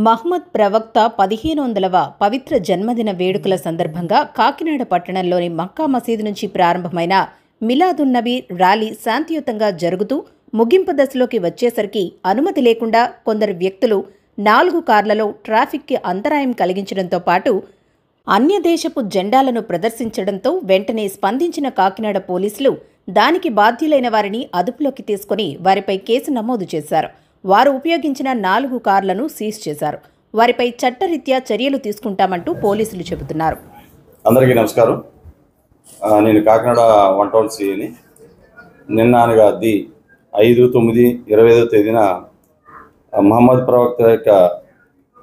మహ్మద్ ప్రవక్త 1500వ పవిత్ర జన్మదిన వేడుకల సందర్భంగా కాకినాడ పట్టణంలోని మక్కా మసీదు నుంచి ప్రారంభమైన మిలాదున్నబీ ర్యాలీ శాంతియుతంగా జరుగుతూ ముగింపు దశలోకి వచ్చేసరికి అనుమతి లేకుండా కొందరు వ్యక్తులు 4 కార్లలో ట్రాఫిక్కి అంతరాయం కలిగించడంతో పాటు అన్యదేశపు జెండాలను ప్రదర్శించడంతో వెంటనే స్పందించిన కాకినాడ పోలీసులు దానికి బాధ్యులైన వారిని అదుపులోకి తీసుకుని వారిపై కేసు నమోదు చేశారు. వారు ఉపయోగించిన 4 కార్లను సీజ్ చేశారు. వారిపై చట్టరీత్యా చర్యలు తీసుకుంటామంటూ పోలీసులు చెబుతున్నారు. అందరికీ నమస్కారం. నేను కాకినాడ 1 టౌన్ సిఐని. నిన్న అనగా 5/9/25 తేదీన మహమ్మద్ ప్రవక్త యొక్క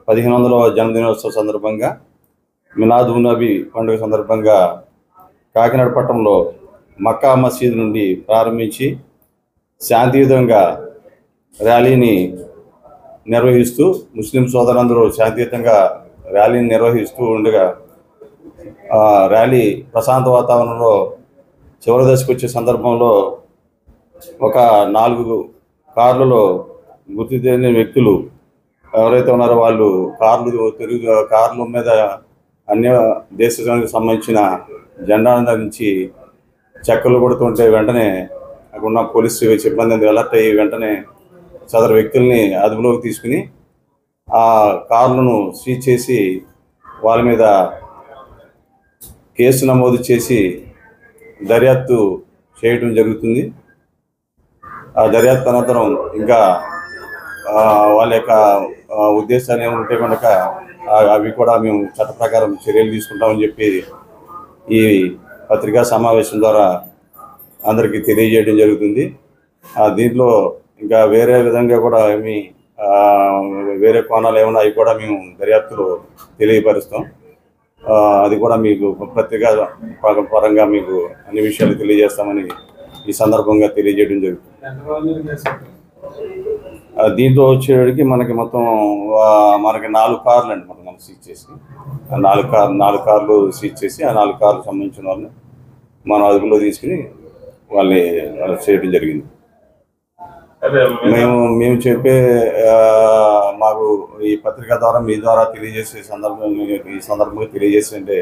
1500వ జన్మదినోత్సవ సందర్భంగా మిలాద్ ఉన్ నబీ పండుగ సందర్భంగా కాకినాడ పట్టణంలో మక్కా మసీదు నుండి ప్రారంభించి శాంతియుతంగా ర్యాలీని నిర్వహిస్తూ ముస్లిం సోదరులందరూ శాంతియుతంగా ర్యాలీని నిర్వహిస్తూ ఉండగా ర్యాలీ ప్రశాంత వాతావరణంలో చివరి దశకు వచ్చే సందర్భంలో ఒక 4 కార్లలో గుర్తు తెలియని వ్యక్తులు ఎవరైతే ఉన్నారో వాళ్ళు కార్ల మీద అన్య దేశానికి సంబంధించిన జెండాను ధరించి చెక్కలు కొడుతుంటే వెంటనే అక్కడ ఉన్న పోలీసు సిబ్బంది అలర్ట్ అయ్యి వెంటనే సదరు వ్యక్తుల్ని అదుపులోకి తీసుకుని ఆ కార్లను సీజ్ చేసి వాళ్ళ మీద కేసు నమోదు చేసి దర్యాప్తు చేయడం జరుగుతుంది. ఆ దర్యాప్తు అనంతరం ఇంకా వాళ్ళ యొక్క ఉద్దేశాలు ఏమంటే కనుక అవి కూడా మేము చట్ట ప్రకారం చర్యలు తీసుకుంటామని చెప్పి ఈ పత్రికా సమావేశం ద్వారా అందరికీ తెలియజేయడం జరుగుతుంది. దీంట్లో ఇంకా వేరే విధంగా కూడా వేరే కోణాలు ఏమన్నా అవి కూడా మేము దర్యాప్తులో తెలియపరుస్తాం. అది కూడా మీకు పత్రికా పరంగా మీకు అన్ని విషయాలు తెలియజేస్తామని ఈ సందర్భంగా తెలియజేయడం జరుగుతుంది. దీంట్లో వచ్చేటికి మనకి మొత్తం 4 కార్లు అండి మనం సీజ్ చేసి 4 కార్లు సీజ్ చేసి ఆ 4 కార్లు సంబంధించిన వాళ్ళని మనం అదుపులో తీసుకుని వాళ్ళని చేయడం జరిగింది. మేము చెప్పే మాకు ఈ పత్రిక ద్వారా మీ ద్వారా తెలియజేసే ఈ సందర్భంగా తెలియజేసి అంటే